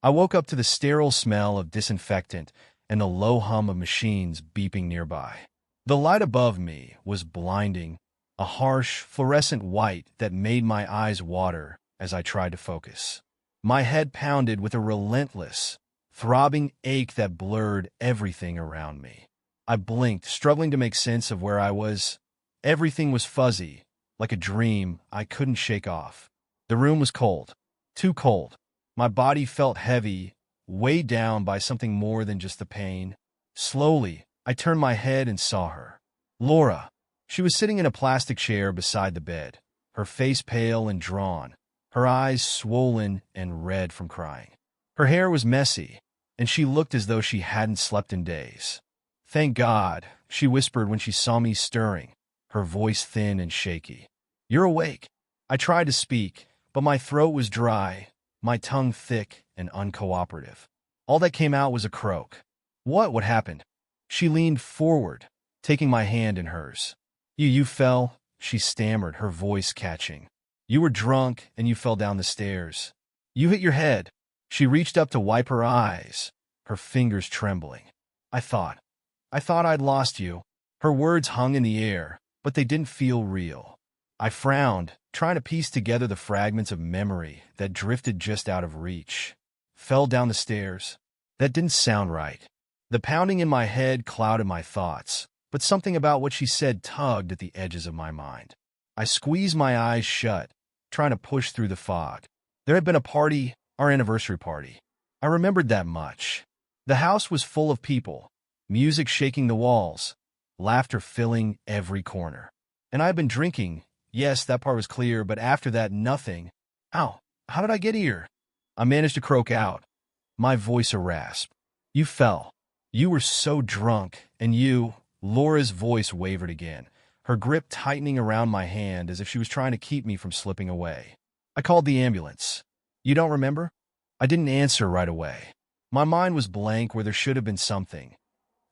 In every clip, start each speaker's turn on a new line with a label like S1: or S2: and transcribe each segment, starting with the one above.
S1: I woke up to the sterile smell of disinfectant and the low hum of machines beeping nearby. The light above me was blinding, a harsh, fluorescent white that made my eyes water as I tried to focus. My head pounded with a relentless, throbbing ache that blurred everything around me. I blinked, struggling to make sense of where I was. Everything was fuzzy, like a dream I couldn't shake off. The room was cold, too cold. My body felt heavy, weighed down by something more than just the pain. Slowly, I turned my head and saw her. Laura. She was sitting in a plastic chair beside the bed, her face pale and drawn, her eyes swollen and red from crying. Her hair was messy, and she looked as though she hadn't slept in days. "Thank God," she whispered when she saw me stirring, her voice thin and shaky. "You're awake." I tried to speak, but my throat was dry, my tongue thick and uncooperative. All that came out was a croak. What happened?" She leaned forward, taking my hand in hers. You fell," she stammered, her voice catching. "You were drunk and you fell down the stairs. You hit your head." She reached up to wipe her eyes, her fingers trembling. I thought I'd lost you." Her words hung in the air, but they didn't feel real. I frowned, trying to piece together the fragments of memory that drifted just out of reach. Fell down the stairs. That didn't sound right. The pounding in my head clouded my thoughts, but something about what she said tugged at the edges of my mind. I squeezed my eyes shut, trying to push through the fog. There had been a party, our anniversary party. I remembered that much. The house was full of people, music shaking the walls, laughter filling every corner. And I had been drinking. Yes, that part was clear, but after that, nothing. Ow, how did I get here? I managed to croak out, my voice a rasp. "You fell. You were so drunk, and you—" Laura's voice wavered again, her grip tightening around my hand as if she was trying to keep me from slipping away. "I called the ambulance. You don't remember?" I didn't answer right away. My mind was blank where there should have been something.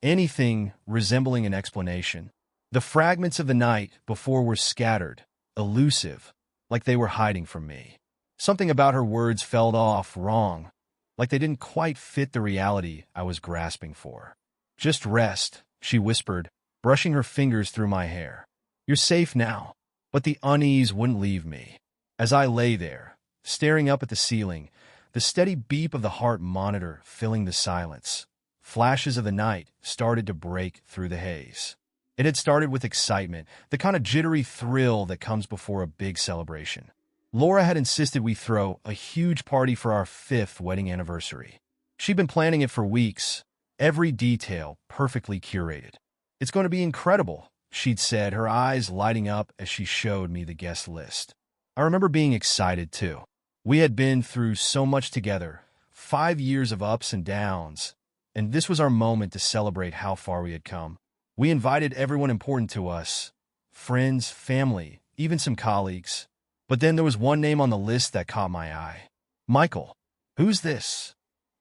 S1: Anything resembling an explanation. The fragments of the night before were scattered, elusive, like they were hiding from me. Something about her words felt off, wrong, like they didn't quite fit the reality I was grasping for. "Just rest," she whispered, brushing her fingers through my hair. "You're safe now." But the unease wouldn't leave me. As I lay there, staring up at the ceiling, the steady beep of the heart monitor filling the silence, flashes of the night started to break through the haze. It had started with excitement, the kind of jittery thrill that comes before a big celebration. Laura had insisted we throw a huge party for our 5th wedding anniversary. She'd been planning it for weeks, every detail perfectly curated. "It's going to be incredible," she'd said, her eyes lighting up as she showed me the guest list. I remember being excited, too. We had been through so much together, 5 years of ups and downs, and this was our moment to celebrate how far we had come. We invited everyone important to us, friends, family, even some colleagues. But then there was one name on the list that caught my eye. "Michael. Who's this?"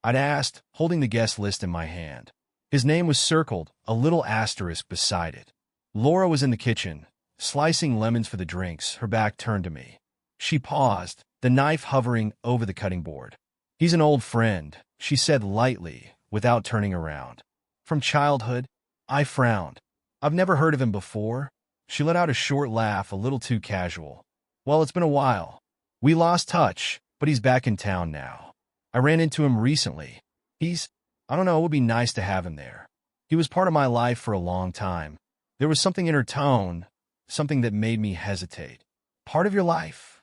S1: I'd asked, holding the guest list in my hand. His name was circled, a little asterisk beside it. Laura was in the kitchen, slicing lemons for the drinks, her back turned to me. She paused, the knife hovering over the cutting board. "He's an old friend," she said lightly, without turning around. "From childhood?" I frowned. "I've never heard of him before." She let out a short laugh, a little too casual. "Well, it's been a while. We lost touch, but he's back in town now. I ran into him recently. I don't know, it would be nice to have him there. He was part of my life for a long time." There was something in her tone, something that made me hesitate. "Part of your life?"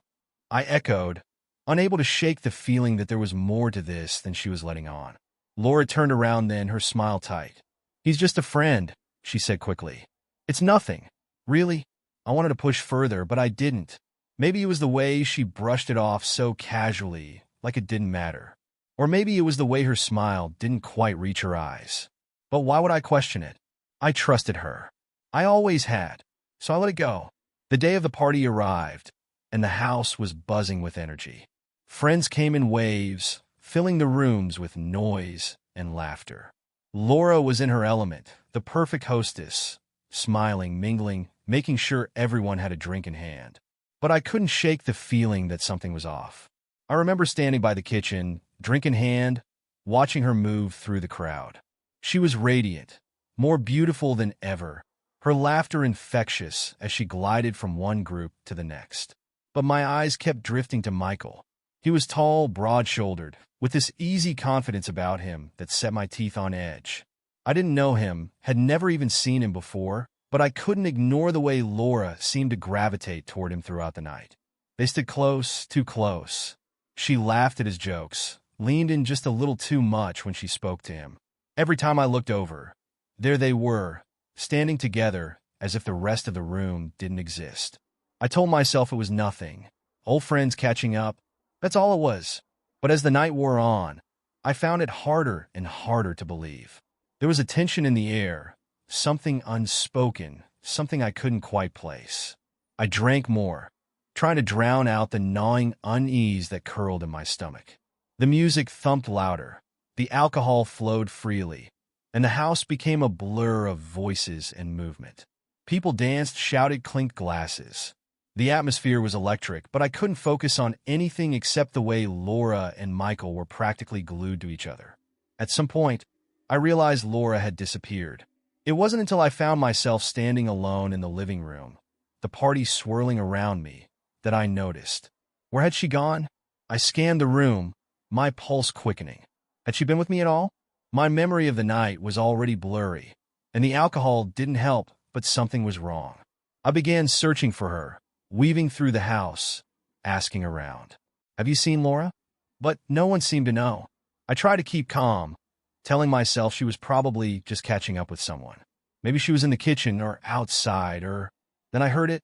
S1: I echoed, unable to shake the feeling that there was more to this than she was letting on. Laura turned around then, her smile tight. "He's just a friend," she said quickly. "It's nothing. Really?" I wanted to push further, but I didn't. Maybe it was the way she brushed it off so casually, like it didn't matter. Or maybe it was the way her smile didn't quite reach her eyes. But why would I question it? I trusted her. I always had. So I let it go. The day of the party arrived, and the house was buzzing with energy. Friends came in waves, filling the rooms with noise and laughter. Laura was in her element, the perfect hostess, smiling, mingling, making sure everyone had a drink in hand. But I couldn't shake the feeling that something was off. I remember standing by the kitchen, drink in hand, watching her move through the crowd. She was radiant, more beautiful than ever, her laughter infectious as she glided from one group to the next. But my eyes kept drifting to Michael. He was tall, broad-shouldered, with this easy confidence about him that set my teeth on edge. I didn't know him, had never even seen him before, but I couldn't ignore the way Laura seemed to gravitate toward him throughout the night. They stood close, too close. She laughed at his jokes, leaned in just a little too much when she spoke to him. Every time I looked over, there they were, standing together as if the rest of the room didn't exist. I told myself it was nothing. Old friends catching up, that's all it was. But as the night wore on, I found it harder and harder to believe. There was a tension in the air, something unspoken, something I couldn't quite place. I drank more, trying to drown out the gnawing unease that curled in my stomach. The music thumped louder, the alcohol flowed freely, and the house became a blur of voices and movement. People danced, shouted, clinked glasses. The atmosphere was electric, but I couldn't focus on anything except the way Laura and Michael were practically glued to each other. At some point, I realized Laura had disappeared. It wasn't until I found myself standing alone in the living room, the party swirling around me, that I noticed. Where had she gone? I scanned the room, my pulse quickening. Had she been with me at all? My memory of the night was already blurry, and the alcohol didn't help, but something was wrong. I began searching for her, weaving through the house, asking around. Have you seen Laura? But no one seemed to know. I tried to keep calm, telling myself she was probably just catching up with someone. Maybe she was in the kitchen or outside, or... Then I heard it,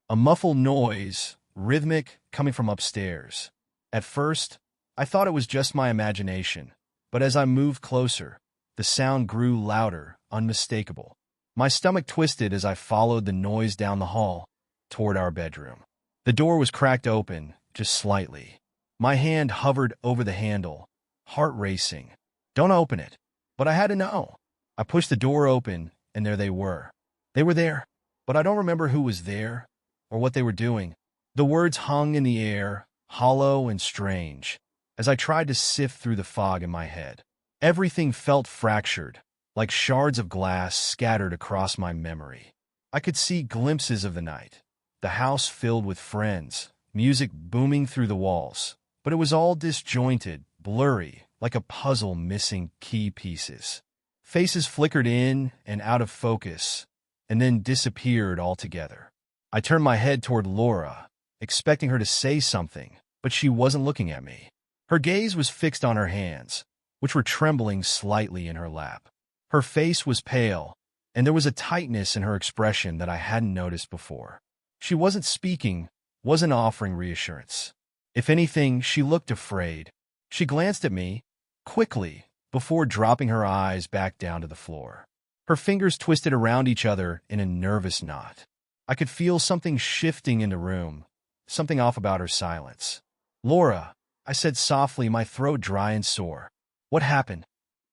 S1: a muffled noise, rhythmic, coming from upstairs. At first, I thought it was just my imagination, but as I moved closer, the sound grew louder, unmistakable. My stomach twisted as I followed the noise down the hall, toward our bedroom. The door was cracked open, just slightly. My hand hovered over the handle, heart racing. Don't open it. But I had to know. I pushed the door open, and there they were. They were there, but I don't remember who was there or what they were doing. The words hung in the air, hollow and strange, as I tried to sift through the fog in my head. Everything felt fractured, like shards of glass scattered across my memory. I could see glimpses of the night, the house filled with friends, music booming through the walls, but it was all disjointed, blurry, like a puzzle missing key pieces. Faces flickered in and out of focus, and then disappeared altogether. I turned my head toward Laura, expecting her to say something, but she wasn't looking at me. Her gaze was fixed on her hands, which were trembling slightly in her lap. Her face was pale, and there was a tightness in her expression that I hadn't noticed before. She wasn't speaking, wasn't offering reassurance. If anything, she looked afraid. She glanced at me, quickly, before dropping her eyes back down to the floor. Her fingers twisted around each other in a nervous knot. I could feel something shifting in the room, something off about her silence. "Laura," I said softly, my throat dry and sore. "What happened?"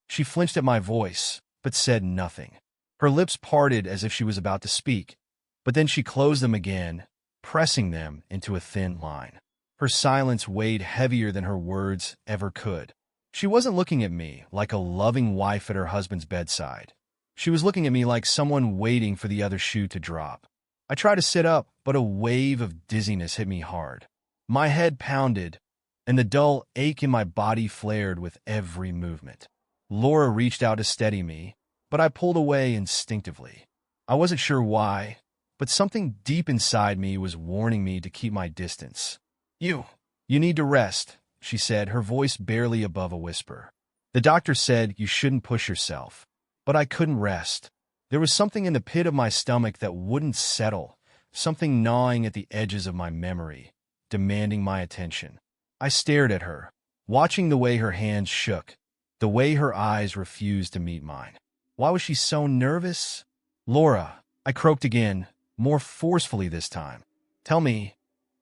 S1: She flinched at my voice, but said nothing. Her lips parted as if she was about to speak, but then she closed them again, pressing them into a thin line. Her silence weighed heavier than her words ever could. She wasn't looking at me like a loving wife at her husband's bedside. She was looking at me like someone waiting for the other shoe to drop. I tried to sit up, but a wave of dizziness hit me hard. My head pounded, and the dull ache in my body flared with every movement. Laura reached out to steady me, but I pulled away instinctively. I wasn't sure why, but something deep inside me was warning me to keep my distance. You need to rest," she said, her voice barely above a whisper. "The doctor said you shouldn't push yourself." But I couldn't rest. There was something in the pit of my stomach that wouldn't settle, something gnawing at the edges of my memory, demanding my attention. I stared at her, watching the way her hands shook, the way her eyes refused to meet mine. Why was she so nervous? "Laura," I croaked again, more forcefully this time. "Tell me,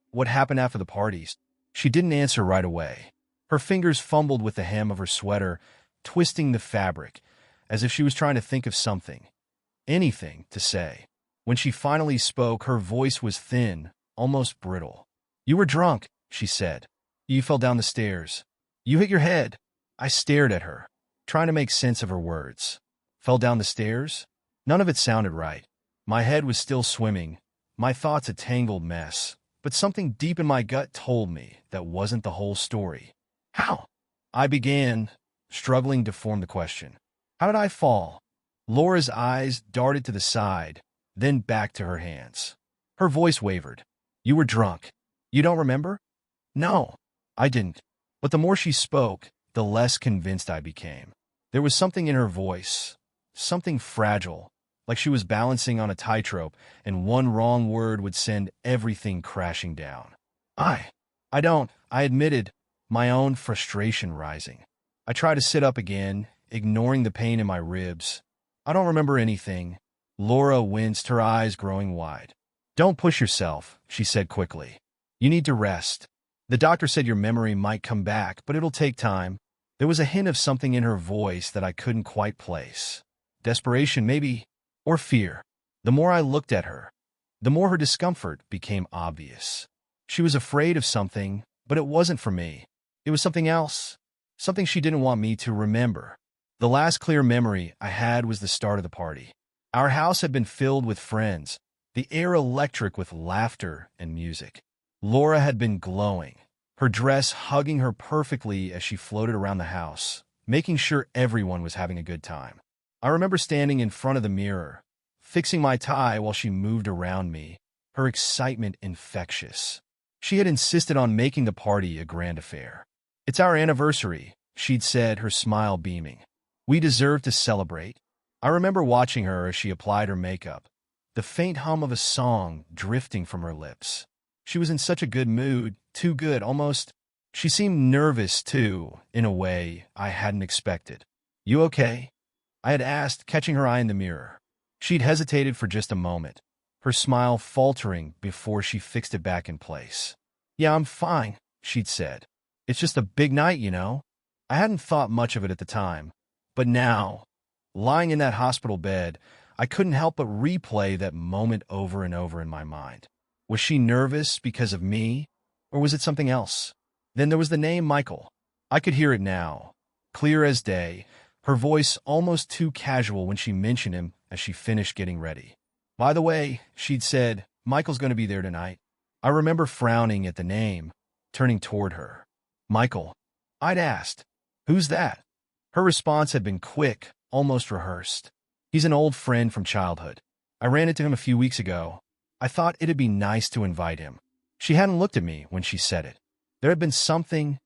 S1: what happened after the parties?" She didn't answer right away. Her fingers fumbled with the hem of her sweater, twisting the fabric, as if she was trying to think of something, anything, to say. When she finally spoke, her voice was thin, almost brittle. "You were drunk," she said. You fell down the stairs. You hit your head. I stared at her, trying to make sense of her words. Fell down the stairs? None of it sounded right. My head was still swimming, my thoughts a tangled mess, but something deep in my gut told me that wasn't the whole story. How? I began, struggling to form the question. How did I fall? Laura's eyes darted to the side, then back to her hands. Her voice wavered. You were drunk. You don't remember? No, I didn't. But the more she spoke, the less convinced I became. There was something in her voice, something fragile, like she was balancing on a tightrope, and one wrong word would send everything crashing down. I don't, I admitted, my own frustration rising. I tried to sit up again, ignoring the pain in my ribs. I don't remember anything. Laura winced, her eyes growing wide. Don't push yourself, she said quickly. You need to rest. The doctor said your memory might come back, but it'll take time. There was a hint of something in her voice that I couldn't quite place. Desperation, maybe, or fear. The more I looked at her, the more her discomfort became obvious. She was afraid of something, but it wasn't for me. It was something else, something she didn't want me to remember. The last clear memory I had was the start of the party. Our house had been filled with friends, the air electric with laughter and music. Laura had been glowing, her dress hugging her perfectly as she floated around the house, making sure everyone was having a good time. I remember standing in front of the mirror, fixing my tie while she moved around me, her excitement infectious. She had insisted on making the party a grand affair. It's our anniversary, she'd said, her smile beaming. We deserve to celebrate. I remember watching her as she applied her makeup, the faint hum of a song drifting from her lips. She was in such a good mood, too good, almost. She seemed nervous, too, in a way I hadn't expected. You okay? I had asked, catching her eye in the mirror. She'd hesitated for just a moment, her smile faltering before she fixed it back in place. Yeah, I'm fine, she'd said. It's just a big night, you know. I hadn't thought much of it at the time, but now, lying in that hospital bed, I couldn't help but replay that moment over and over in my mind. Was she nervous because of me, or was it something else? Then there was the name Michael. I could hear it now, clear as day, her voice almost too casual when she mentioned him as she finished getting ready. By the way, she'd said, Michael's going to be there tonight. I remember frowning at the name, turning toward her. Michael. I'd asked, who's that? Her response had been quick, almost rehearsed. He's an old friend from childhood. I ran into him a few weeks ago. I thought it'd be nice to invite him. She hadn't looked at me when she said it. There had been something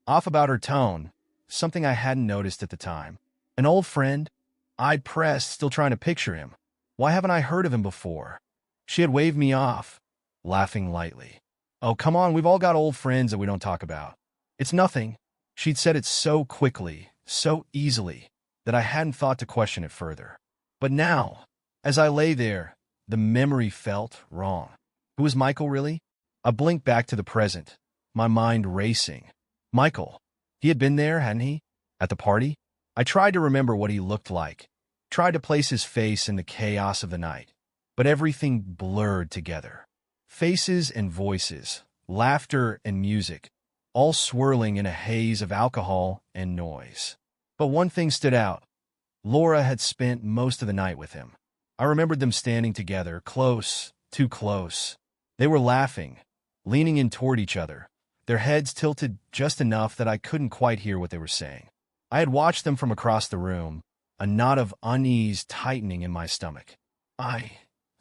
S1: off about her tone, something I hadn't noticed at the time. An old friend? I'd pressed, still trying to picture him. Why haven't I heard of him before? She had waved me off, laughing lightly. Oh, come on, we've all got old friends that we don't talk about. It's nothing. She'd said it so quickly, so easily, that I hadn't thought to question it further. But now, as I lay there, the memory felt wrong. Who was Michael, really? I blinked back to the present, my mind racing. Michael. He had been there, hadn't he? At the party? I tried to remember what he looked like, tried to place his face in the chaos of the night, but everything blurred together. Faces and voices, laughter and music, all swirling in a haze of alcohol and noise. But one thing stood out. Laura had spent most of the night with him. I remembered them standing together, close, too close. They were laughing, leaning in toward each other, their heads tilted just enough that I couldn't quite hear what they were saying. I had watched them from across the room, a knot of unease tightening in my stomach. I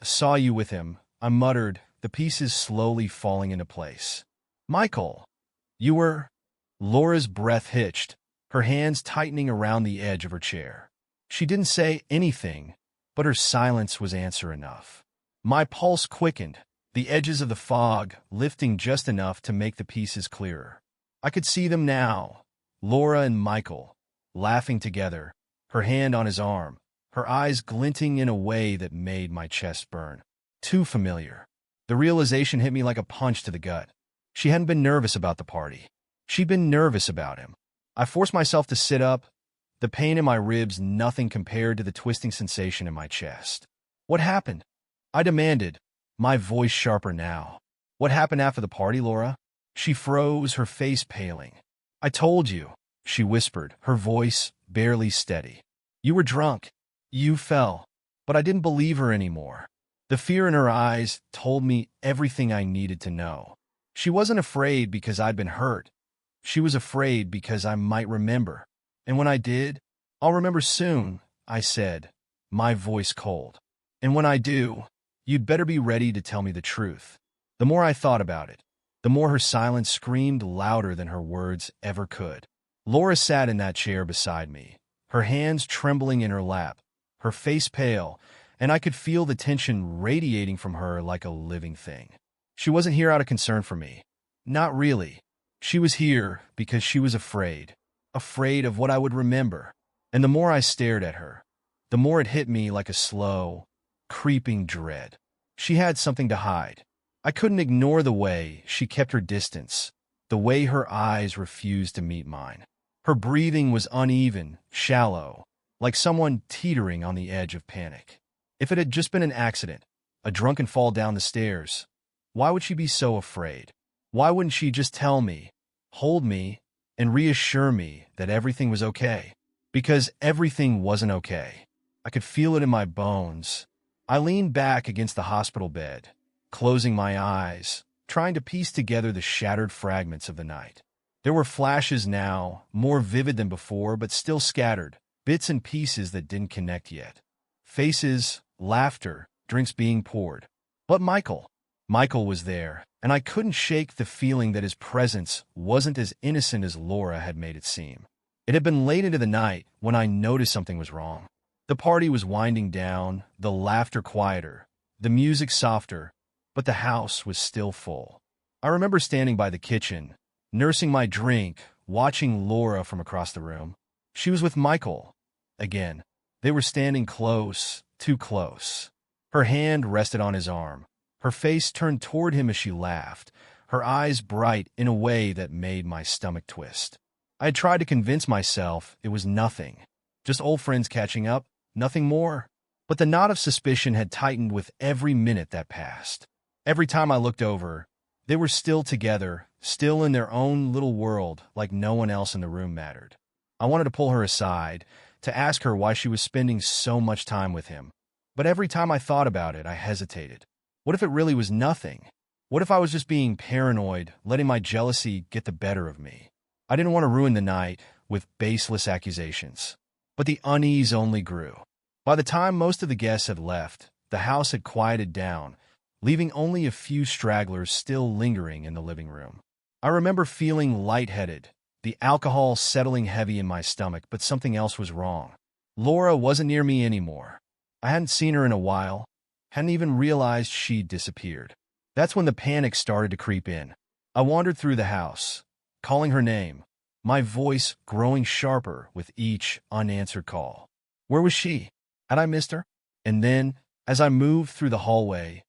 S1: saw you with him, I muttered, the pieces slowly falling into place. Michael, you were... Laura's breath hitched, her hands tightening around the edge of her chair. She didn't say anything, but her silence was answer enough. My pulse quickened, the edges of the fog lifting just enough to make the pieces clearer. I could see them now, Laura and Michael, laughing together, her hand on his arm, her eyes glinting in a way that made my chest burn. Too familiar. The realization hit me like a punch to the gut. She hadn't been nervous about the party. She'd been nervous about him. I forced myself to sit up, the pain in my ribs nothing compared to the twisting sensation in my chest. What happened? I demanded, my voice sharper now. What happened after the party, Laura? She froze, her face paling. "I told you," she whispered, her voice barely steady. "You were drunk. You fell." But I didn't believe her anymore. The fear in her eyes told me everything I needed to know. She wasn't afraid because I'd been hurt. She was afraid because I might remember. "And when I did, I'll remember soon," I said, my voice cold. "And when I do, you'd better be ready to tell me the truth." The more I thought about it, the more her silence screamed louder than her words ever could. Laura sat in that chair beside me, her hands trembling in her lap, her face pale, and I could feel the tension radiating from her like a living thing. She wasn't here out of concern for me. Not really. She was here because she was afraid of what I would remember. And the more I stared at her, the more it hit me like a slow, creeping dread. She had something to hide. I couldn't ignore the way she kept her distance, the way her eyes refused to meet mine. Her breathing was uneven, shallow, like someone teetering on the edge of panic. If it had just been an accident, a drunken fall down the stairs, why would she be so afraid? Why wouldn't she just tell me, hold me, and reassure me that everything was okay? Because everything wasn't okay. I could feel it in my bones. I leaned back against the hospital bed, closing my eyes, trying to piece together the shattered fragments of the night. There were flashes now, more vivid than before, but still scattered, bits and pieces that didn't connect yet. Faces, laughter, drinks being poured. But Michael was there, and I couldn't shake the feeling that his presence wasn't as innocent as Laura had made it seem. It had been late into the night when I noticed something was wrong. The party was winding down, the laughter quieter, the music softer, but the house was still full. I remember standing by the kitchen, nursing my drink, watching Laura from across the room. She was with Michael. Again, they were standing close, too close. Her hand rested on his arm. Her face turned toward him as she laughed, her eyes bright in a way that made my stomach twist. I had tried to convince myself it was nothing, just old friends catching up, nothing more. But the knot of suspicion had tightened with every minute that passed. Every time I looked over, they were still together, still in their own little world, like no one else in the room mattered. I wanted to pull her aside, to ask her why she was spending so much time with him. But every time I thought about it, I hesitated. What if it really was nothing? What if I was just being paranoid, letting my jealousy get the better of me? I didn't want to ruin the night with baseless accusations. But the unease only grew. By the time most of the guests had left, the house had quieted down, leaving only a few stragglers still lingering in the living room. I remember feeling lightheaded, the alcohol settling heavy in my stomach, but something else was wrong. Laura wasn't near me anymore. I hadn't seen her in a while, hadn't even realized she'd disappeared. That's when the panic started to creep in. I wandered through the house, calling her name, my voice growing sharper with each unanswered call. Where was she? Had I missed her? And then, as I moved through the hallway,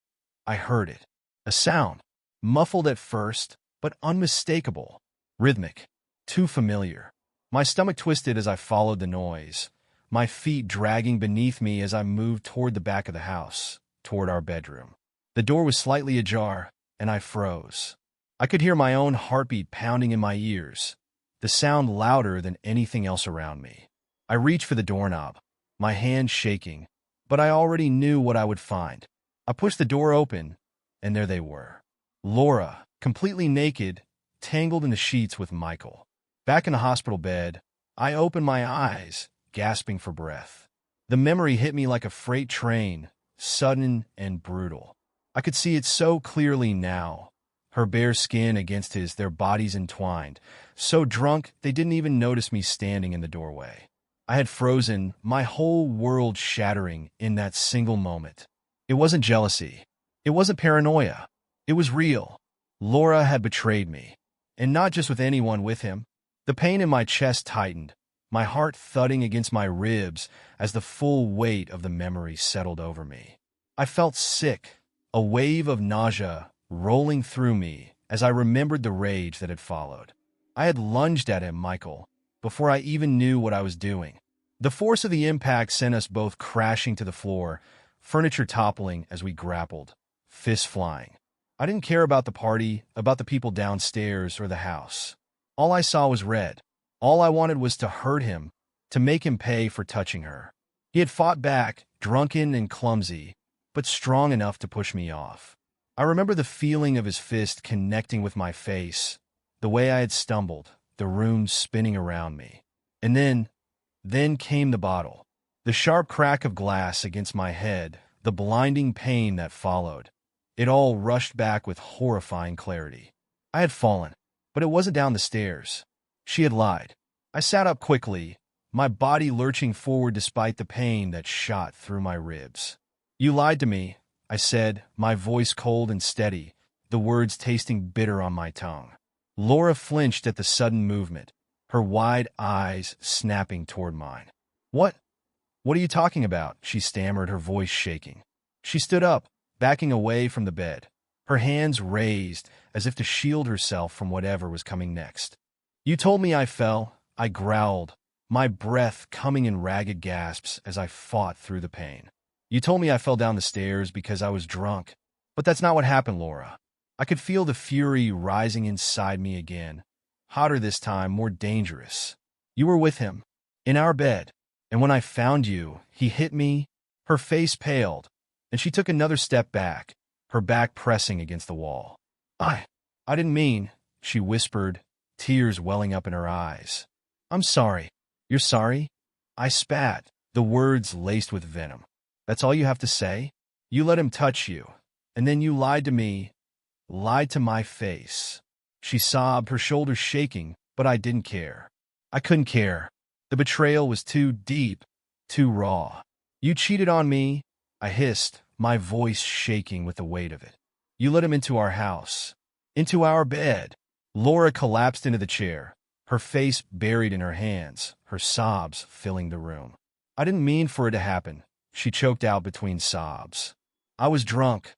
S1: I heard it. A sound, muffled at first, but unmistakable, rhythmic, too familiar. My stomach twisted as I followed the noise, my feet dragging beneath me as I moved toward the back of the house, toward our bedroom. The door was slightly ajar, and I froze. I could hear my own heartbeat pounding in my ears, the sound louder than anything else around me. I reached for the doorknob, my hand shaking, but I already knew what I would find. I pushed the door open, and there they were. Laura, completely naked, tangled in the sheets with Michael. Back in the hospital bed, I opened my eyes, gasping for breath. The memory hit me like a freight train, sudden and brutal. I could see it so clearly now, her bare skin against his, their bodies entwined, so drunk they didn't even notice me standing in the doorway. I had frozen, my whole world shattering in that single moment. It wasn't jealousy. It wasn't paranoia. It was real. Laura had betrayed me, and not just with anyone with him. The pain in my chest tightened, my heart thudding against my ribs as the full weight of the memory settled over me. I felt sick, a wave of nausea rolling through me as I remembered the rage that had followed. I had lunged at him, Michael, before I even knew what I was doing. The force of the impact sent us both crashing to the floor, furniture toppling as we grappled, fists flying. I didn't care about the party, about the people downstairs, or the house. All I saw was red. All I wanted was to hurt him, to make him pay for touching her. He had fought back, drunken and clumsy, but strong enough to push me off. I remember the feeling of his fist connecting with my face, the way I had stumbled, the room spinning around me. And then came the bottle. The sharp crack of glass against my head, the blinding pain that followed. It all rushed back with horrifying clarity. I had fallen, but it wasn't down the stairs. She had lied. I sat up quickly, my body lurching forward despite the pain that shot through my ribs. "You lied to me," I said, my voice cold and steady, the words tasting bitter on my tongue. Laura flinched at the sudden movement, her wide eyes snapping toward mine. What are you talking about?" she stammered, her voice shaking. She stood up, backing away from the bed, her hands raised as if to shield herself from whatever was coming next. "You told me I fell," I growled, my breath coming in ragged gasps as I fought through the pain. "You told me I fell down the stairs because I was drunk. But that's not what happened, Laura." I could feel the fury rising inside me again, hotter this time, more dangerous. "You were with him, in our bed, and when I found you, he hit me." Her face paled, and she took another step back, her back pressing against the wall. I didn't mean," she whispered, tears welling up in her eyes. "I'm sorry." "You're sorry?" I spat, the words laced with venom. "That's all you have to say? You let him touch you, and then you lied to me, lied to my face." She sobbed, her shoulders shaking, but I didn't care. I couldn't care. The betrayal was too deep, too raw. "You cheated on me," I hissed, my voice shaking with the weight of it. "You let him into our house, into our bed." Laura collapsed into the chair, her face buried in her hands, her sobs filling the room. "I didn't mean for it to happen," she choked out between sobs. "I was drunk.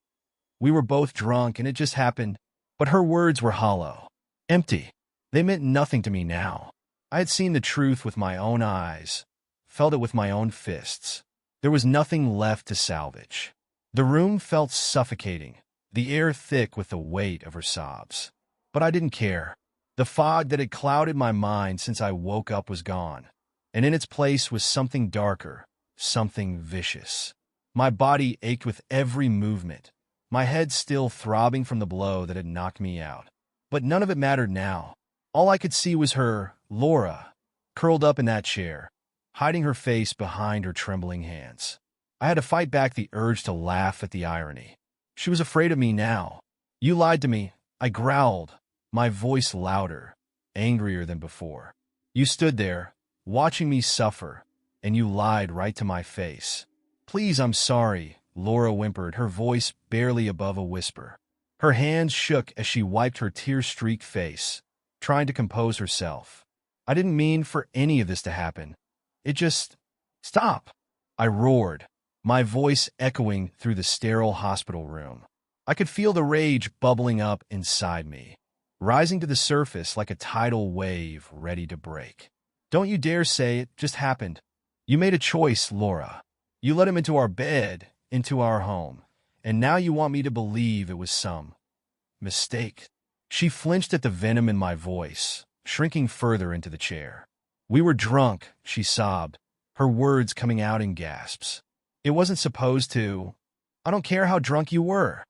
S1: We were both drunk, and it just happened." But her words were hollow, empty. They meant nothing to me now. I had seen the truth with my own eyes, felt it with my own fists. There was nothing left to salvage. The room felt suffocating, the air thick with the weight of her sobs. But I didn't care. The fog that had clouded my mind since I woke up was gone, and in its place was something darker, something vicious. My body ached with every movement, my head still throbbing from the blow that had knocked me out. But none of it mattered now. All I could see was her, Laura, curled up in that chair, hiding her face behind her trembling hands. I had to fight back the urge to laugh at the irony. She was afraid of me now. "You lied to me," I growled, my voice louder, angrier than before. "You stood there, watching me suffer, and you lied right to my face." "Please, I'm sorry," Laura whimpered, her voice barely above a whisper. Her hands shook as she wiped her tear-streaked face, trying to compose herself. "I didn't mean for any of this to happen. It just... Stop!" I roared, my voice echoing through the sterile hospital room. I could feel the rage bubbling up inside me, rising to the surface like a tidal wave ready to break. "Don't you dare say it just happened. You made a choice, Laura. You let him into our bed, into our home, and now you want me to believe it was some mistake." She flinched at the venom in my voice, shrinking further into the chair. "We were drunk," she sobbed, her words coming out in gasps. "It wasn't supposed to." "I don't care how drunk you were,"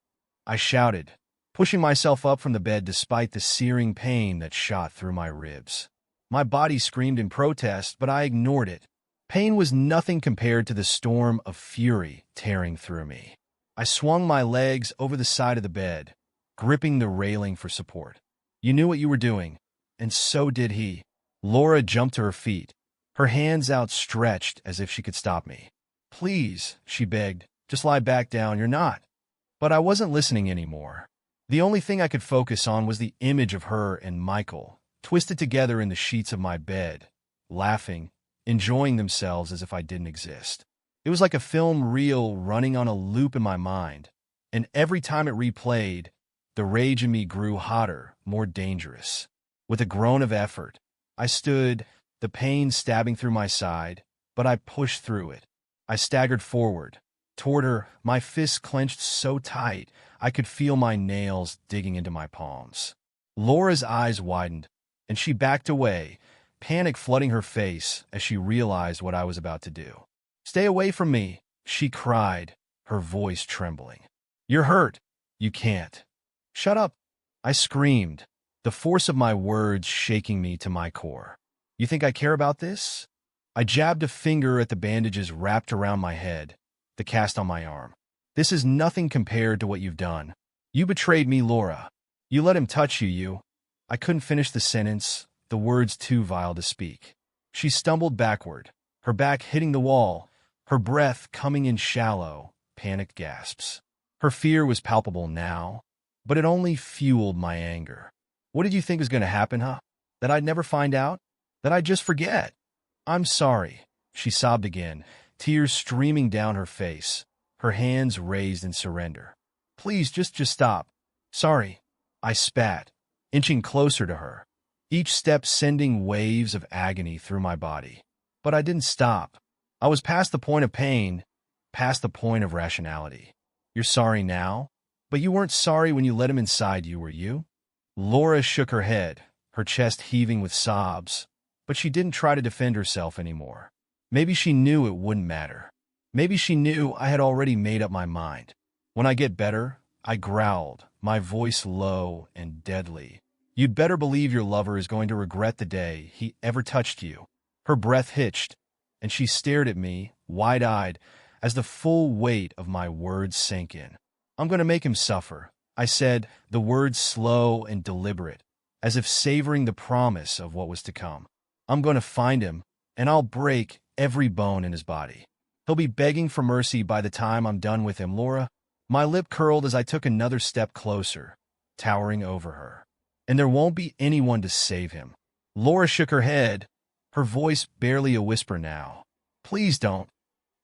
S1: I shouted, pushing myself up from the bed despite the searing pain that shot through my ribs. My body screamed in protest, but I ignored it. Pain was nothing compared to the storm of fury tearing through me. I swung my legs over the side of the bed, gripping the railing for support. "You knew what you were doing, and so did he." Laura jumped to her feet, her hands outstretched as if she could stop me. "Please," she begged, "just lie back down, you're not." But I wasn't listening anymore. The only thing I could focus on was the image of her and Michael, twisted together in the sheets of my bed, laughing, enjoying themselves as if I didn't exist. It was like a film reel running on a loop in my mind, and every time it replayed, the rage in me grew hotter, more dangerous. With a groan of effort, I stood, the pain stabbing through my side, but I pushed through it. I staggered forward, toward her, my fists clenched so tight I could feel my nails digging into my palms. Laura's eyes widened, and she backed away, panic flooding her face as she realized what I was about to do. "Stay away from me," she cried, her voice trembling. "You're hurt. You can't." "Shut up," I screamed, the force of my words shaking me to my core. "You think I care about this?" I jabbed a finger at the bandages wrapped around my head, the cast on my arm. "This is nothing compared to what you've done. You betrayed me, Laura. You let him touch you. I couldn't finish the sentence, the words too vile to speak. She stumbled backward, her back hitting the wall, her breath coming in shallow, panicked gasps. Her fear was palpable now, but it only fueled my anger. "What did you think was going to happen, huh? That I'd never find out? That I'd just forget?" "I'm sorry," she sobbed again, tears streaming down her face, her hands raised in surrender. "Please, just stop." "Sorry," I spat, inching closer to her, each step sending waves of agony through my body. But I didn't stop. I was past the point of pain, past the point of rationality. "You're sorry now? But you weren't sorry when you let him inside you, were you?" Laura shook her head, her chest heaving with sobs, but she didn't try to defend herself anymore. Maybe she knew it wouldn't matter. Maybe she knew I had already made up my mind. "When I get better," I growled, my voice low and deadly, "you'd better believe your lover is going to regret the day he ever touched you." Her breath hitched, and she stared at me, wide-eyed, as the full weight of my words sank in. "I'm going to make him suffer," I said, the words slow and deliberate, as if savoring the promise of what was to come. "I'm going to find him, and I'll break every bone in his body. He'll be begging for mercy by the time I'm done with him, Laura." My lip curled as I took another step closer, towering over her. "And there won't be anyone to save him." Laura shook her head, her voice barely a whisper now. "Please don't.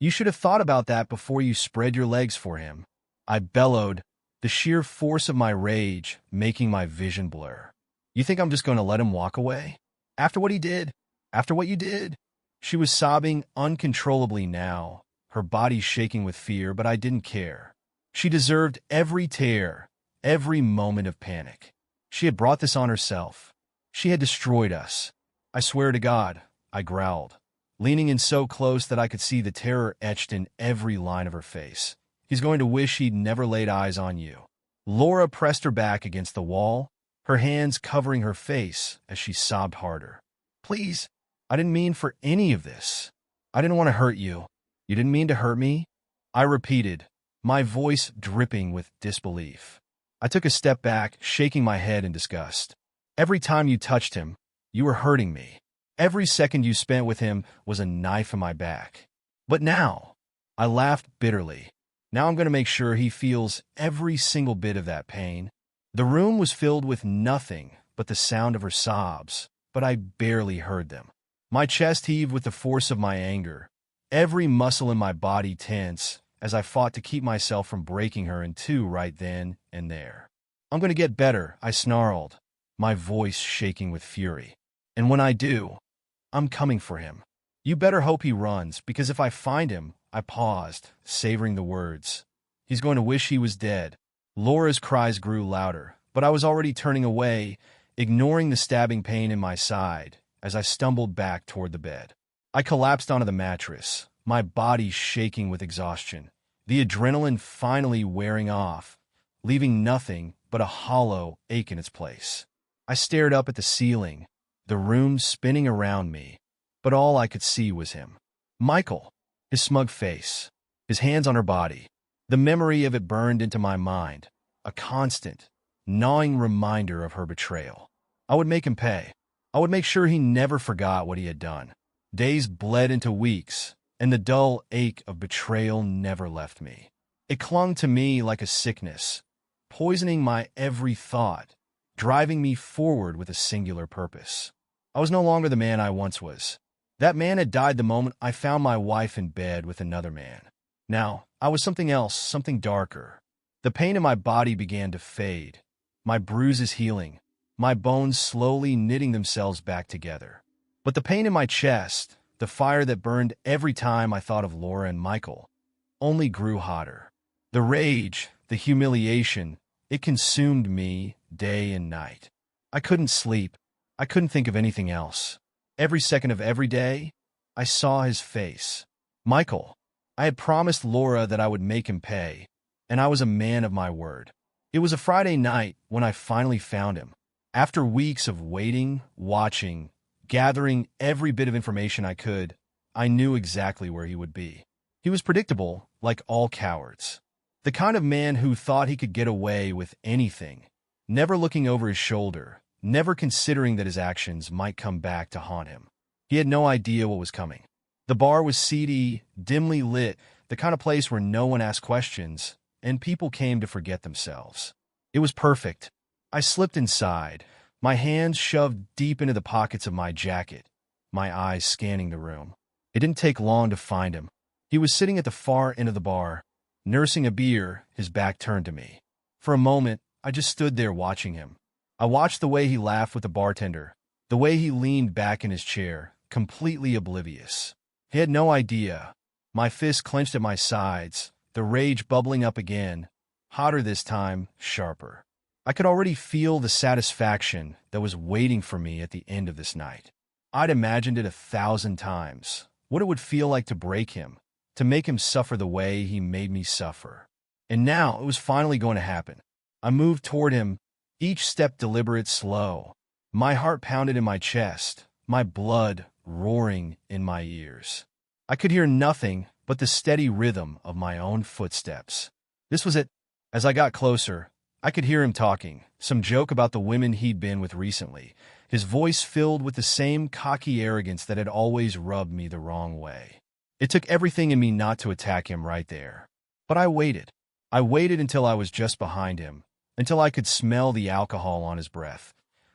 S1: You should have thought about that before you spread your legs for him." I bellowed, the sheer force of my rage making my vision blur. "You think I'm just going to let him walk away? After what he did? After what you did?" She was sobbing uncontrollably now, her body shaking with fear, but I didn't care. She deserved every tear, every moment of panic. She had brought this on herself. She had destroyed us. "I swear to God," I growled, leaning in so close that I could see the terror etched in every line of her face. "He's going to wish he'd never laid eyes on you." Laura pressed her back against the wall, her hands covering her face as she sobbed harder. "Please, I didn't mean for any of this. I didn't want to hurt you." "You didn't mean to hurt me?" I repeated, my voice dripping with disbelief. I took a step back, shaking my head in disgust. "Every time you touched him, you were hurting me. Every second you spent with him was a knife in my back. But now," I laughed bitterly, "now I'm going to make sure he feels every single bit of that pain." The room was filled with nothing but the sound of her sobs, but I barely heard them. My chest heaved with the force of my anger, every muscle in my body tense as I fought to keep myself from breaking her in two right then and there. "I'm going to get better," I snarled, my voice shaking with fury. "And when I do, I'm coming for him. You better hope he runs, because if I find him," I paused, savoring the words, "he's going to wish he was dead." Laura's cries grew louder, but I was already turning away, ignoring the stabbing pain in my side as I stumbled back toward the bed. I collapsed onto the mattress, my body shaking with exhaustion, the adrenaline finally wearing off, leaving nothing but a hollow ache in its place. I stared up at the ceiling, the room spinning around me, but all I could see was him. Michael, his smug face, his hands on her body. The memory of it burned into my mind, a constant, gnawing reminder of her betrayal. I would make him pay. I would make sure he never forgot what he had done. Days bled into weeks, and the dull ache of betrayal never left me. It clung to me like a sickness, poisoning my every thought, driving me forward with a singular purpose. I was no longer the man I once was. That man had died the moment I found my wife in bed with another man. Now, I was something else, something darker. The pain in my body began to fade, my bruises healing, my bones slowly knitting themselves back together. But the pain in my chest, the fire that burned every time I thought of Laura and Michael, only grew hotter. The rage, the humiliation, it consumed me day and night. I couldn't sleep. I couldn't think of anything else. Every second of every day, I saw his face. Michael. I had promised Laura that I would make him pay, and I was a man of my word. It was a Friday night when I finally found him. After weeks of waiting, watching, gathering every bit of information I could, I knew exactly where he would be. He was predictable, like all cowards. The kind of man who thought he could get away with anything, never looking over his shoulder, never considering that his actions might come back to haunt him. He had no idea what was coming. The bar was seedy, dimly lit, the kind of place where no one asked questions, and people came to forget themselves. It was perfect. I slipped inside, my hands shoved deep into the pockets of my jacket, my eyes scanning the room. It didn't take long to find him. He was sitting at the far end of the bar, nursing a beer, his back turned to me. For a moment, I just stood there watching him. I watched the way he laughed with the bartender, the way he leaned back in his chair, completely oblivious. He had no idea. My fists clenched at my sides, the rage bubbling up again, hotter this time, sharper. I could already feel the satisfaction that was waiting for me at the end of this night. I'd imagined it 1,000 times, what it would feel like to break him, to make him suffer the way he made me suffer. And now it was finally going to happen. I moved toward him, each step deliberate, slow. My heart pounded in my chest, my blood roaring in my ears. I could hear nothing but the steady rhythm of my own footsteps. This was it. As I got closer, I could hear him talking, some joke about the women he'd been with recently, his voice filled with the same cocky arrogance that had always rubbed me the wrong way. It took everything in me not to attack him right there. But I waited. I waited until I was just behind him, until I could smell the alcohol on his breath,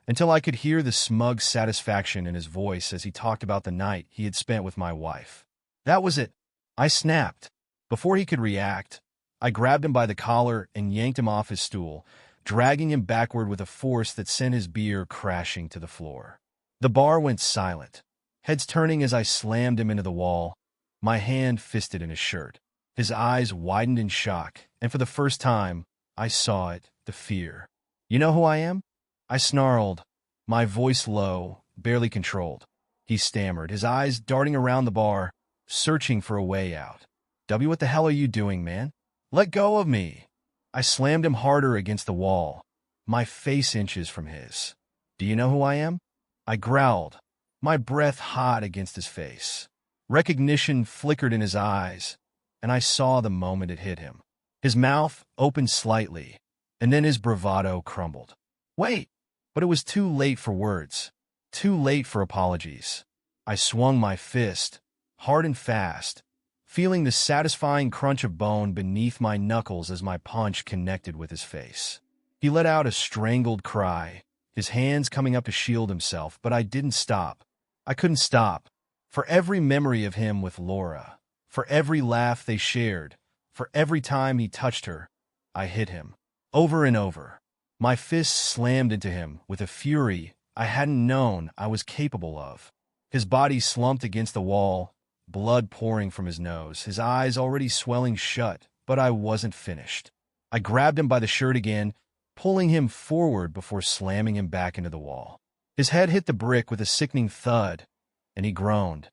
S1: until I could hear the smug satisfaction in his voice as he talked about the night he had spent with my wife. That was it. I snapped. Before he could react, I grabbed him by the collar and yanked him off his stool, dragging him backward with a force that sent his beer crashing to the floor. The bar went silent, heads turning as I slammed him into the wall, my hand fisted in his shirt. His eyes widened in shock, and for the first time, I saw it, the fear. "You know who I am?" I snarled, my voice low, barely controlled. He stammered, his eyes darting around the bar, searching for a way out. "W, what the hell are you doing, man? Let go of me!" I slammed him harder against the wall, my face inches from his. "Do you know who I am?" I growled, my breath hot against his face. Recognition flickered in his eyes, and I saw the moment it hit him. His mouth opened slightly, and then his bravado crumbled. "Wait!" But it was too late for words, too late for apologies. I swung my fist, hard and fast, feeling the satisfying crunch of bone beneath my knuckles as my punch connected with his face. He let out a strangled cry, his hands coming up to shield himself, but I didn't stop. I couldn't stop. For every memory of him with Laura, for every laugh they shared, for every time he touched her, I hit him. Over and over. My fists slammed into him with a fury I hadn't known I was capable of. His body slumped against the wall, blood pouring from his nose, his eyes already swelling shut, but I wasn't finished. I grabbed him by the shirt again, pulling him forward before slamming him back into the wall. His head hit the brick with a sickening thud, and he groaned,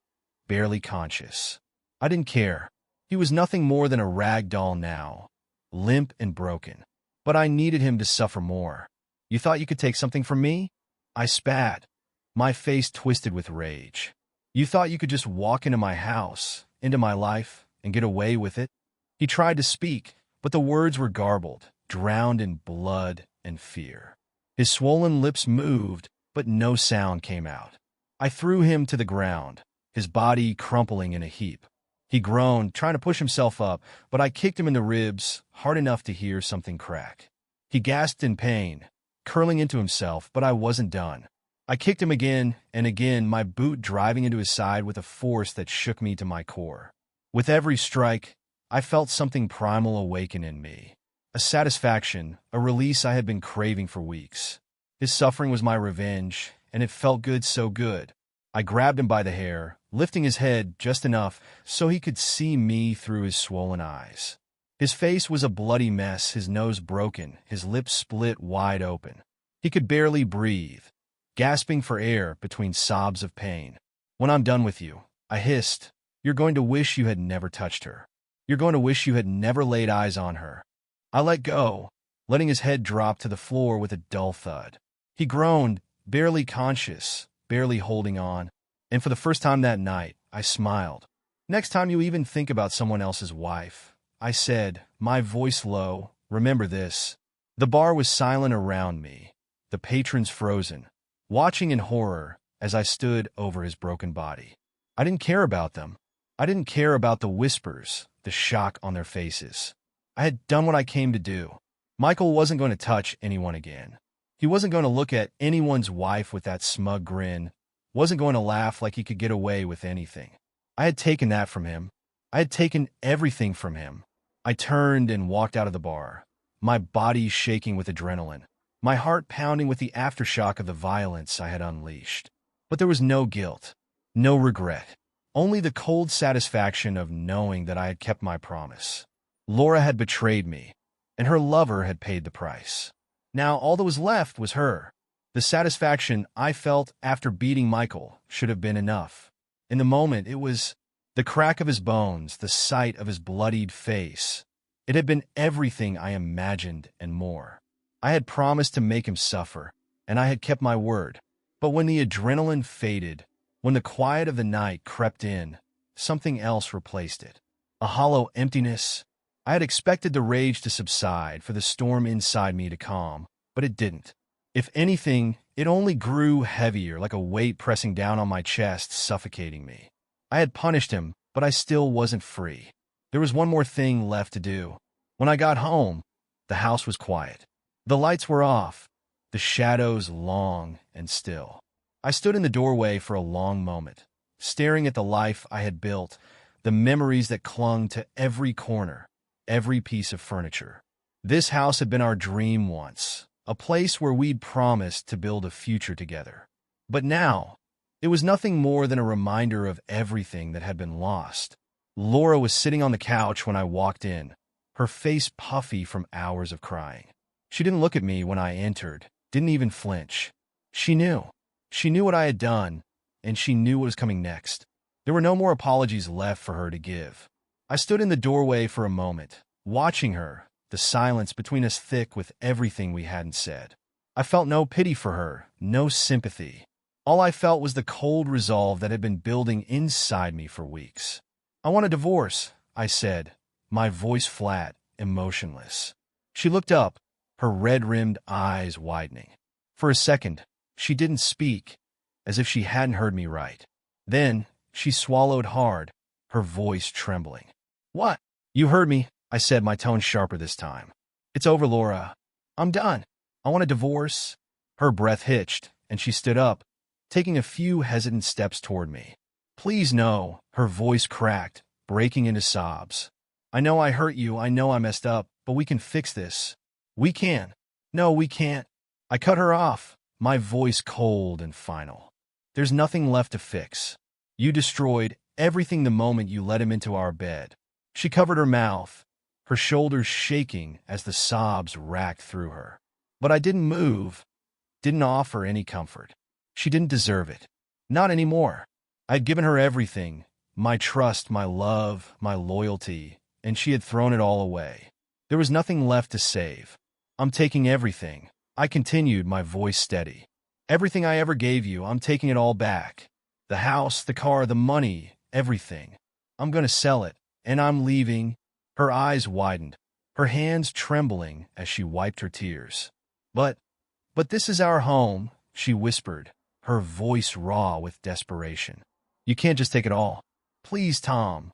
S1: barely conscious. I didn't care. He was nothing more than a rag doll now, limp and broken. But I needed him to suffer more. "You thought you could take something from me?" I spat, my face twisted with rage. "You thought you could just walk into my house, into my life, and get away with it?" He tried to speak, but the words were garbled, drowned in blood and fear. His swollen lips moved, but no sound came out. I threw him to the ground, his body crumpling in a heap. He groaned, trying to push himself up, but I kicked him in the ribs, hard enough to hear something crack. He gasped in pain, curling into himself, but I wasn't done. I kicked him again and again, my boot driving into his side with a force that shook me to my core. With every strike, I felt something primal awaken in me. A satisfaction, a release I had been craving for weeks. His suffering was my revenge, and it felt good, so good. I grabbed him by the hair, lifting his head just enough so he could see me through his swollen eyes. His face was a bloody mess, his nose broken, his lips split wide open. He could barely breathe, gasping for air between sobs of pain. "When I'm done with you," I hissed, "you're going to wish you had never touched her. You're going to wish you had never laid eyes on her." I let go, letting his head drop to the floor with a dull thud. He groaned, barely conscious, barely holding on, and for the first time that night, I smiled. "Next time you even think about someone else's wife," I said, my voice low, "remember this." The bar was silent around me, the patrons frozen, watching in horror as I stood over his broken body. I didn't care about them. I didn't care about the whispers, the shock on their faces. I had done what I came to do. Michael wasn't going to touch anyone again. He wasn't going to look at anyone's wife with that smug grin, wasn't going to laugh like he could get away with anything. I had taken that from him. I had taken everything from him. I turned and walked out of the bar, my body shaking with adrenaline, my heart pounding with the aftershock of the violence I had unleashed. But there was no guilt, no regret, only the cold satisfaction of knowing that I had kept my promise. Laura had betrayed me, and her lover had paid the price. Now all that was left was her. The satisfaction I felt after beating Michael should have been enough. In the moment, it was the crack of his bones, the sight of his bloodied face. It had been everything I imagined and more. I had promised to make him suffer, and I had kept my word. But when the adrenaline faded, when the quiet of the night crept in, something else replaced it. A hollow emptiness. I had expected the rage to subside, for the storm inside me to calm, but it didn't. If anything, it only grew heavier, like a weight pressing down on my chest, suffocating me. I had punished him, but I still wasn't free. There was one more thing left to do. When I got home, the house was quiet. The lights were off, the shadows long and still. I stood in the doorway for a long moment, staring at the life I had built, the memories that clung to every corner, every piece of furniture. This house had been our dream once, a place where we'd promised to build a future together. But now, it was nothing more than a reminder of everything that had been lost. Laura was sitting on the couch when I walked in, her face puffy from hours of crying. She didn't look at me when I entered, didn't even flinch. She knew. She knew what I had done, and she knew what was coming next. There were no more apologies left for her to give. I stood in the doorway for a moment, watching her, the silence between us thick with everything we hadn't said. I felt no pity for her, no sympathy. All I felt was the cold resolve that had been building inside me for weeks. "I want a divorce," I said, my voice flat, emotionless. She looked up, her red-rimmed eyes widening. For a second, she didn't speak, as if she hadn't heard me right. Then, she swallowed hard, her voice trembling. "What?" "You heard me," I said, my tone sharper this time. "It's over, Laura. I'm done. I want a divorce." Her breath hitched, and she stood up, taking a few hesitant steps toward me. "Please no," her voice cracked, breaking into sobs. "I know I hurt you, I know I messed up, but we can fix this. We can." "No, we can't." I cut her off, my voice cold and final. "There's nothing left to fix. You destroyed everything the moment you let him into our bed." She covered her mouth, her shoulders shaking as the sobs racked through her. But I didn't move, didn't offer any comfort. She didn't deserve it. Not anymore. I'd given her everything, my trust, my love, my loyalty, and she had thrown it all away. There was nothing left to save. "I'm taking everything," I continued, my voice steady. "Everything I ever gave you, I'm taking it all back. The house, the car, the money, everything. I'm going to sell it, and I'm leaving." Her eyes widened, her hands trembling as she wiped her tears. But this is our home," she whispered, her voice raw with desperation. "You can't just take it all. Please, Tom,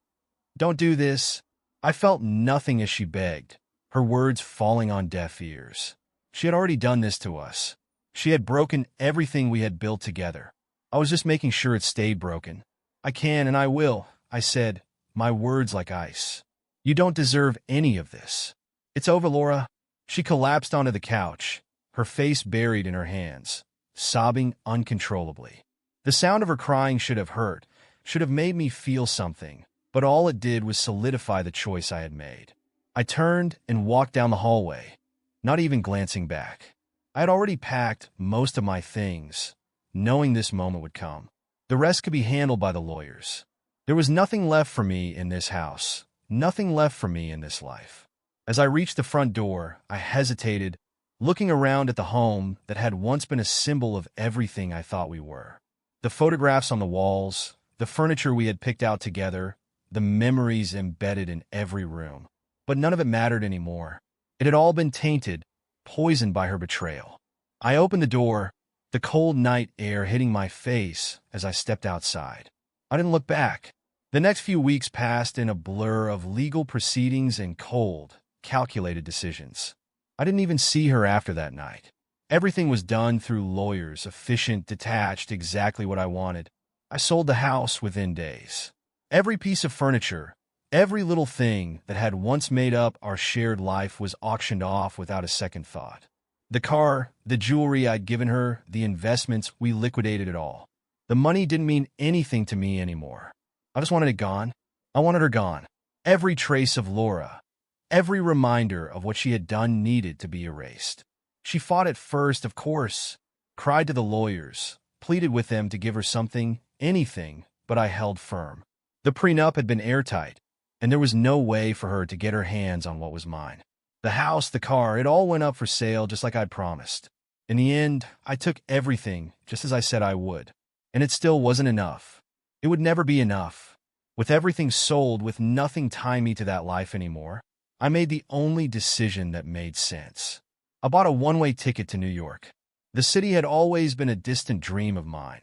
S1: don't do this." I felt nothing as she begged, her words falling on deaf ears. She had already done this to us. She had broken everything we had built together. I was just making sure it stayed broken. "I can and I will," I said, my words like ice. "You don't deserve any of this. It's over, Laura." She collapsed onto the couch, her face buried in her hands, sobbing uncontrollably. The sound of her crying should have hurt, should have made me feel something, but all it did was solidify the choice I had made. I turned and walked down the hallway, not even glancing back. I had already packed most of my things, knowing this moment would come. The rest could be handled by the lawyers. There was nothing left for me in this house, nothing left for me in this life. As I reached the front door, I hesitated, looking around at the home that had once been a symbol of everything I thought we were. The photographs on the walls, the furniture we had picked out together, the memories embedded in every room. But none of it mattered anymore. It had all been tainted, poisoned by her betrayal. I opened the door, the cold night air hitting my face as I stepped outside. I didn't look back. The next few weeks passed in a blur of legal proceedings and cold, calculated decisions. I didn't even see her after that night. Everything was done through lawyers, efficient, detached, exactly what I wanted. I sold the house within days. Every piece of furniture, every little thing that had once made up our shared life was auctioned off without a second thought. The car, the jewelry I'd given her, the investments, we liquidated it all. The money didn't mean anything to me anymore. I just wanted it gone. I wanted her gone. Every trace of Laura, every reminder of what she had done needed to be erased. She fought at first, of course, cried to the lawyers, pleaded with them to give her something, anything, but I held firm. The prenup had been airtight, and there was no way for her to get her hands on what was mine. The house, the car, it all went up for sale just like I'd promised. In the end, I took everything just as I said I would. And it still wasn't enough. It would never be enough. With everything sold, with nothing tying me to that life anymore, I made the only decision that made sense. I bought a one-way ticket to New York. The city had always been a distant dream of mine.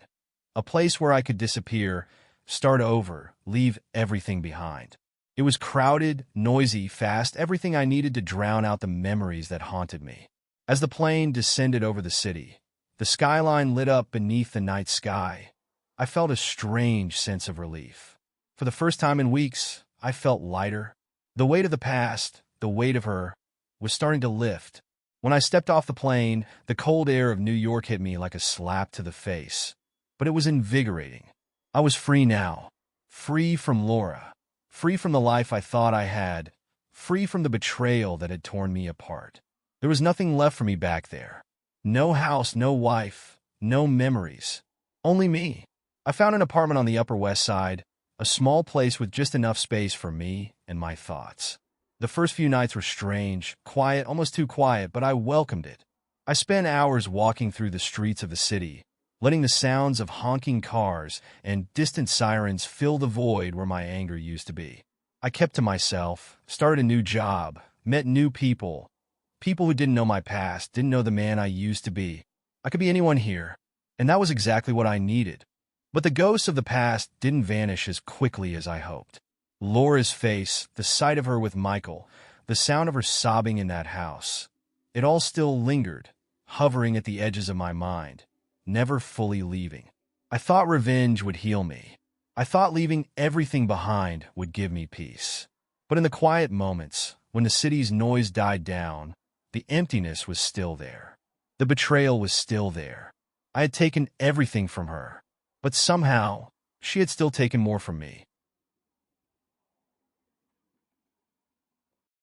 S1: A place where I could disappear, start over, leave everything behind. It was crowded, noisy, fast, everything I needed to drown out the memories that haunted me. As the plane descended over the city, the skyline lit up beneath the night sky. I felt a strange sense of relief. For the first time in weeks, I felt lighter. The weight of the past, the weight of her, was starting to lift. When I stepped off the plane, the cold air of New York hit me like a slap to the face. But it was invigorating. I was free now. Free from Laura. Free from the life I thought I had. Free from the betrayal that had torn me apart. There was nothing left for me back there. No house, no wife, no memories. Only me. I found an apartment on the Upper West Side, a small place with just enough space for me and my thoughts. The first few nights were strange, quiet, almost too quiet, but I welcomed it. I spent hours walking through the streets of the city, letting the sounds of honking cars and distant sirens fill the void where my anger used to be. I kept to myself, started a new job, met new people. People who didn't know my past, didn't know the man I used to be. I could be anyone here, and that was exactly what I needed. But the ghosts of the past didn't vanish as quickly as I hoped. Laura's face, the sight of her with Michael, the sound of her sobbing in that house. It all still lingered, hovering at the edges of my mind, never fully leaving. I thought revenge would heal me. I thought leaving everything behind would give me peace. But in the quiet moments, when the city's noise died down, the emptiness was still there. The betrayal was still there. I had taken everything from her, but somehow she had still taken more from me.